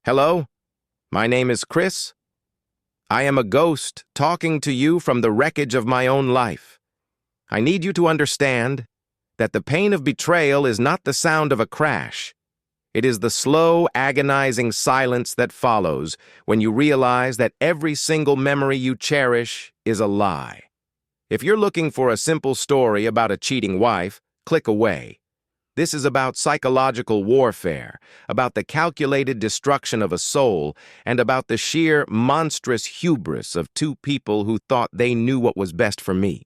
Hello, my name is Chris. I am a ghost talking to you from the wreckage of my own life. I need you to understand that the pain of betrayal is not the sound of a crash. It is the slow, agonizing silence that follows when you realize that every single memory you cherish is a lie. If you're looking for a simple story about a cheating wife, click away. This is about psychological warfare, about the calculated destruction of a soul, and about the sheer, monstrous hubris of two people who thought they knew what was best for me.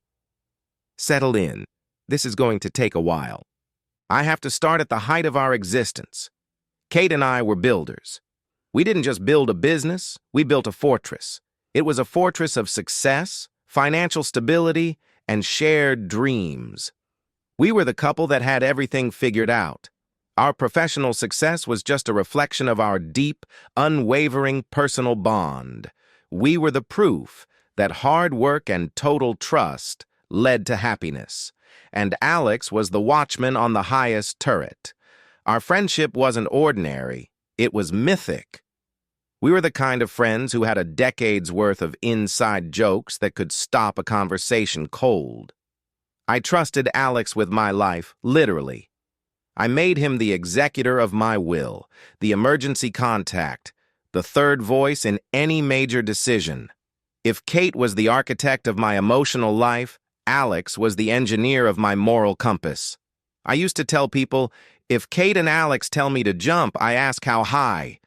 Settle in. This is going to take a while. I have to start at the height of our existence. Kate and I were builders. We didn't just build a business, we built a fortress. It was a fortress of success, financial stability, and shared dreams. We were the couple that had everything figured out. Our professional success was just a reflection of our deep, unwavering personal bond. We were the proof that hard work and total trust led to happiness. And Alex was the watchman on the highest turret. Our friendship wasn't ordinary, it was mythic. We were the kind of friends who had a decade's worth of inside jokes that could stop a conversation cold. I trusted Alex with my life, literally. I made him the executor of my will, the emergency contact, the third voice in any major decision. If Kate was the architect of my emotional life, Alex was the engineer of my moral compass. I used to tell people, if Kate and Alex tell me to jump, I ask how high.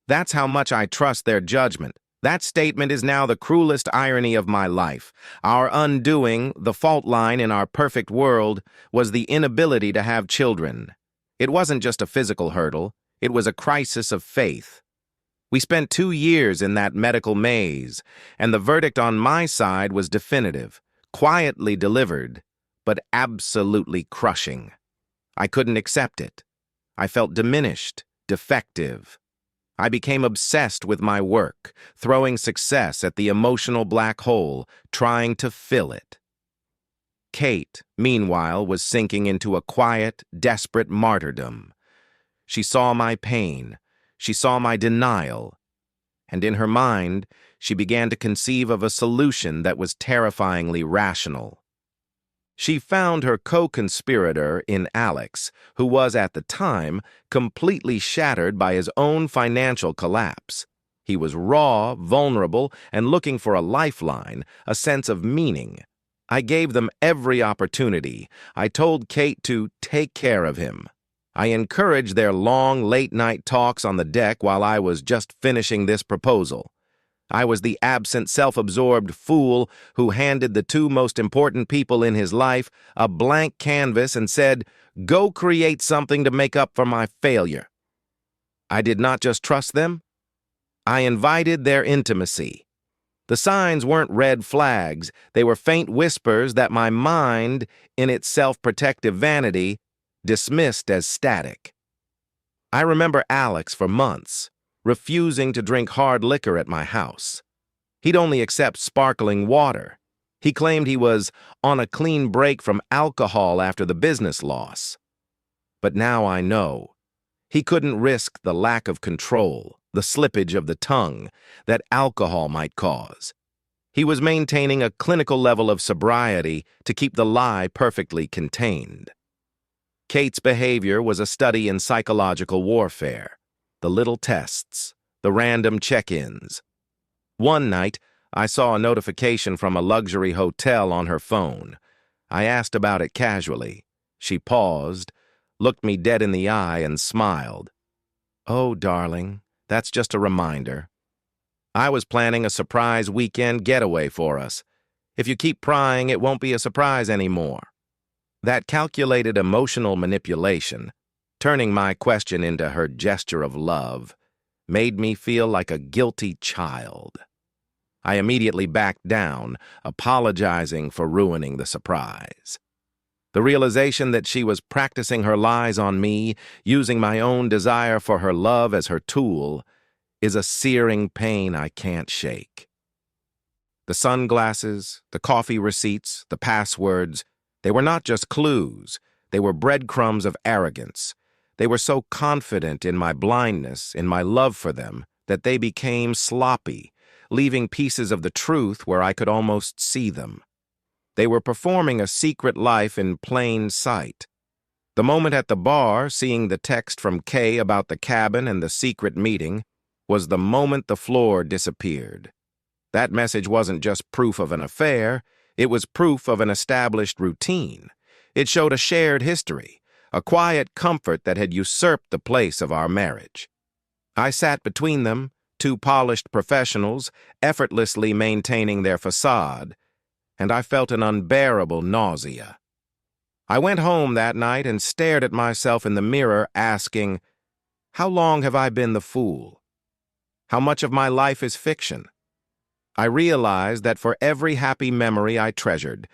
That's how much I trust their judgment. That statement is now the cruelest irony of my life. Our undoing, the fault line in our perfect world, was the inability to have children. It wasn't just a physical hurdle, it was a crisis of faith. We spent 2 years in that medical maze, and the verdict on my side was definitive, quietly delivered, but absolutely crushing. I couldn't accept it. I felt diminished, defective. I became obsessed with my work, throwing success at the emotional black hole, trying to fill it. Kate, meanwhile, was sinking into a quiet, desperate martyrdom. She saw my pain, she saw my denial, and in her mind, she began to conceive of a solution that was terrifyingly rational. She found her co-conspirator in Alex, who was, at the time, completely shattered by his own financial collapse. He was raw, vulnerable, and looking for a lifeline, a sense of meaning. I gave them every opportunity. I told Kate to take care of him. I encouraged their long, late-night talks on the deck while I was just finishing this proposal. I was the absent, self-absorbed fool who handed the two most important people in his life a blank canvas and said, "Go create something to make up for my failure." I did not just trust them. I invited their intimacy. The signs weren't red flags. They were faint whispers that my mind, in its self-protective vanity, dismissed as static. I remember Alex for months, refusing to drink hard liquor at my house. He'd only accept sparkling water. He claimed he was on a clean break from alcohol after the business loss. But now I know. He couldn't risk the lack of control, the slippage of the tongue that alcohol might cause. He was maintaining a clinical level of sobriety to keep the lie perfectly contained. Kate's behavior was a study in psychological warfare. The little tests, the random check-ins. One night, I saw a notification from a luxury hotel on her phone. I asked about it casually. She paused, looked me dead in the eye, and smiled. "Oh, darling, that's just a reminder. I was planning a surprise weekend getaway for us. If you keep prying, it won't be a surprise anymore." That calculated emotional manipulation, turning my question into her gesture of love, made me feel like a guilty child. I immediately backed down, apologizing for ruining the surprise. The realization that she was practicing her lies on me, using my own desire for her love as her tool, is a searing pain I can't shake. The sunglasses, the coffee receipts, the passwords, they were not just clues, they were breadcrumbs of arrogance. They were so confident in my blindness, in my love for them, that they became sloppy, leaving pieces of the truth where I could almost see them. They were performing a secret life in plain sight. The moment at the bar, seeing the text from Kay about the cabin and the secret meeting, was the moment the floor disappeared. That message wasn't just proof of an affair, it was proof of an established routine. It showed a shared history, a quiet comfort that had usurped the place of our marriage. I sat between them, two polished professionals, effortlessly maintaining their facade, and I felt an unbearable nausea. I went home that night and stared at myself in the mirror, asking, how long have I been the fool? How much of my life is fiction? I realized that for every happy memory I treasured,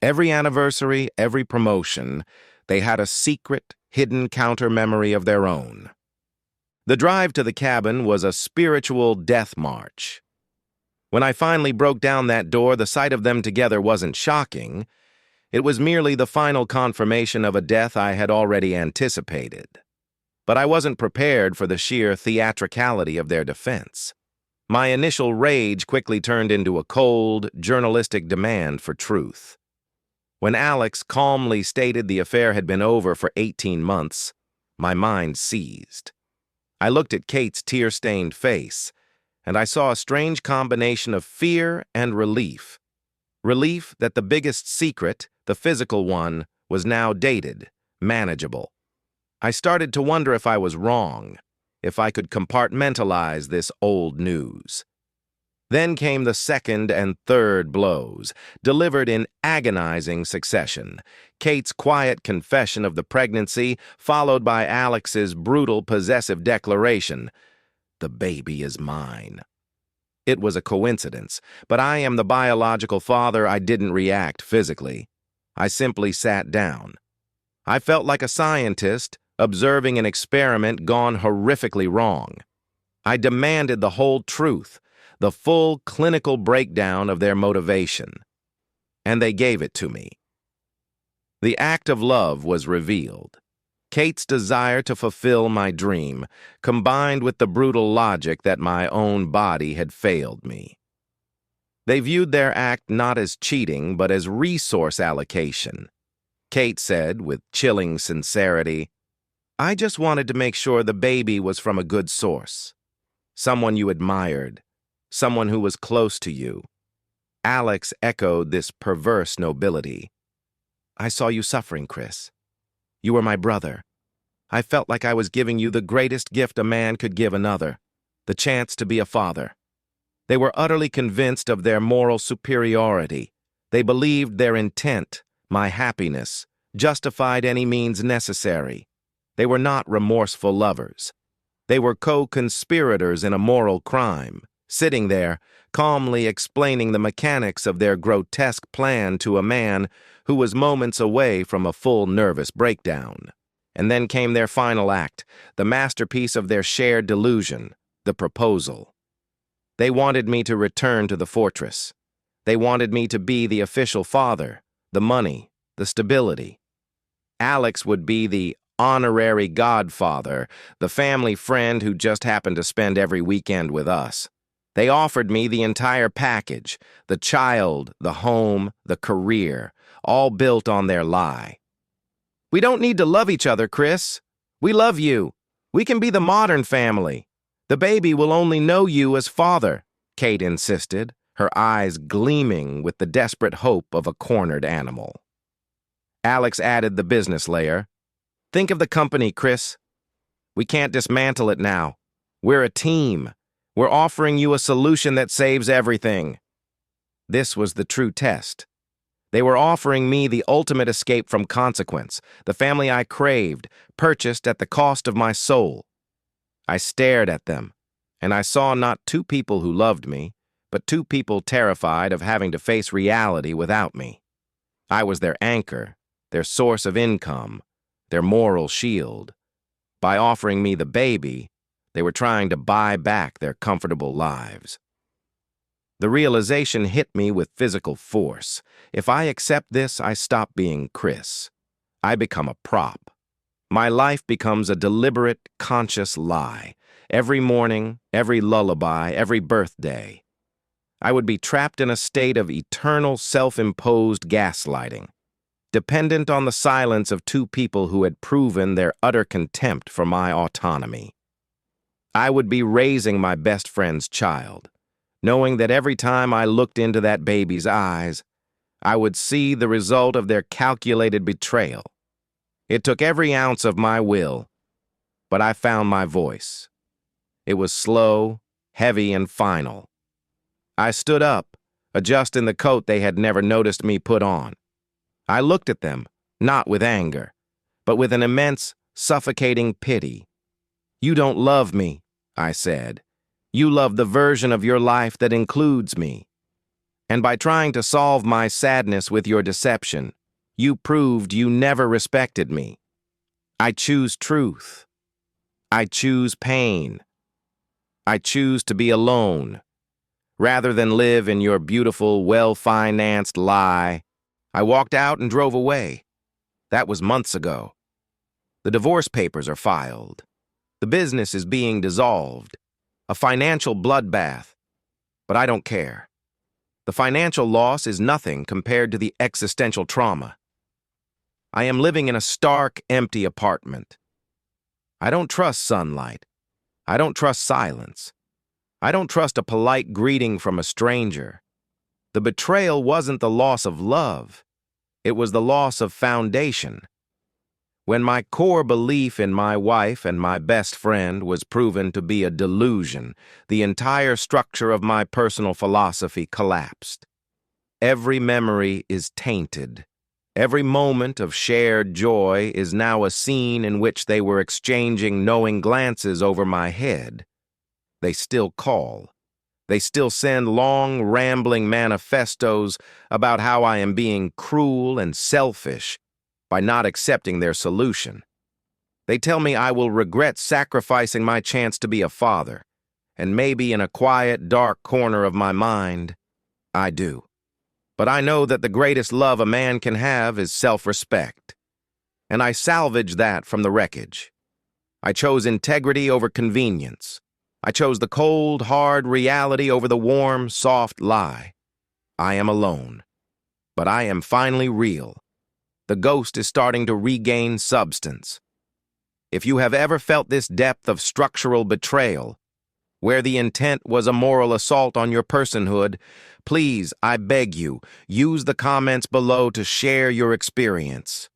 every anniversary, every promotion, they had a secret, hidden counter-memory of their own. The drive to the cabin was a spiritual death march. When I finally broke down that door, the sight of them together wasn't shocking. It was merely the final confirmation of a death I had already anticipated. But I wasn't prepared for the sheer theatricality of their defense. My initial rage quickly turned into a cold, journalistic demand for truth. When Alex calmly stated the affair had been over for 18 months, my mind seized. I looked at Kate's tear-stained face, and I saw a strange combination of fear and relief. Relief that the biggest secret, the physical one, was now dated, manageable. I started to wonder if I was wrong, if I could compartmentalize this old news. Then came the second and third blows, delivered in agonizing succession. Kate's quiet confession of the pregnancy, followed by Alex's brutal possessive declaration, "The baby is mine." It was a coincidence, but I am the biological father. I didn't react physically. I simply sat down. I felt like a scientist observing an experiment gone horrifically wrong. I demanded the whole truth, the full clinical breakdown of their motivation. And they gave it to me. The act of love was revealed. Kate's desire to fulfill my dream, combined with the brutal logic that my own body had failed me. They viewed their act not as cheating, but as resource allocation. Kate said, with chilling sincerity, "I just wanted to make sure the baby was from a good source. Someone you admired, someone who was close to you." Alex echoed this perverse nobility. "I saw you suffering, Chris. You were my brother. I felt like I was giving you the greatest gift a man could give another, the chance to be a father." They were utterly convinced of their moral superiority. They believed their intent, my happiness, justified any means necessary. They were not remorseful lovers. They were co-conspirators in a moral crime, sitting there, calmly explaining the mechanics of their grotesque plan to a man who was moments away from a full nervous breakdown. And then came their final act, the masterpiece of their shared delusion, the proposal. They wanted me to return to the fortress. They wanted me to be the official father, the money, the stability. Alex would be the honorary godfather, the family friend who just happened to spend every weekend with us. They offered me the entire package, the child, the home, the career, all built on their lie. "We don't need to love each other, Chris. We love you. We can be the modern family. The baby will only know you as father," Kate insisted, her eyes gleaming with the desperate hope of a cornered animal. Alex added the business layer. "Think of the company, Chris. We can't dismantle it now. We're a team. We're offering you a solution that saves everything." This was the true test. They were offering me the ultimate escape from consequence, the family I craved, purchased at the cost of my soul. I stared at them, and I saw not two people who loved me, but two people terrified of having to face reality without me. I was their anchor, their source of income, their moral shield. By offering me the baby, they were trying to buy back their comfortable lives. The realization hit me with physical force. If I accept this, I stop being Chris. I become a prop. My life becomes a deliberate, conscious lie. Every morning, every lullaby, every birthday. I would be trapped in a state of eternal self-imposed gaslighting, dependent on the silence of two people who had proven their utter contempt for my autonomy. I would be raising my best friend's child, knowing that every time I looked into that baby's eyes, I would see the result of their calculated betrayal. It took every ounce of my will, but I found my voice. It was slow, heavy, and final. I stood up, adjusting the coat they had never noticed me put on. I looked at them, not with anger, but with an immense, suffocating pity. "You don't love me," I said. "You love the version of your life that includes me. And by trying to solve my sadness with your deception, you proved you never respected me. I choose truth. I choose pain. I choose to be alone. Rather than live in your beautiful, well-financed lie, I walked out and drove away. That was months ago. The divorce papers are filed. The business is being dissolved. A financial bloodbath. But I don't care. The financial loss is nothing compared to the existential trauma. I am living in a stark, empty apartment. I don't trust sunlight. I don't trust silence. I don't trust a polite greeting from a stranger. The betrayal wasn't the loss of love. It was the loss of foundation. When my core belief in my wife and my best friend was proven to be a delusion, the entire structure of my personal philosophy collapsed. Every memory is tainted. Every moment of shared joy is now a scene in which they were exchanging knowing glances over my head. They still call. They still send long, rambling manifestos about how I am being cruel and selfish by not accepting their solution. They tell me I will regret sacrificing my chance to be a father, and maybe in a quiet, dark corner of my mind, I do. But I know that the greatest love a man can have is self-respect, and I salvage that from the wreckage. I chose integrity over convenience. I chose the cold, hard reality over the warm, soft lie. I am alone, but I am finally real. The ghost is starting to regain substance. If you have ever felt this depth of structural betrayal, where the intent was a moral assault on your personhood, please, I beg you, use the comments below to share your experience.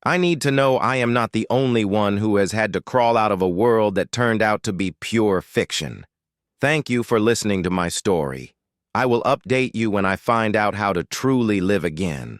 I need to know I am not the only one who has had to crawl out of a world that turned out to be pure fiction. Thank you for listening to my story. I will update you when I find out how to truly live again.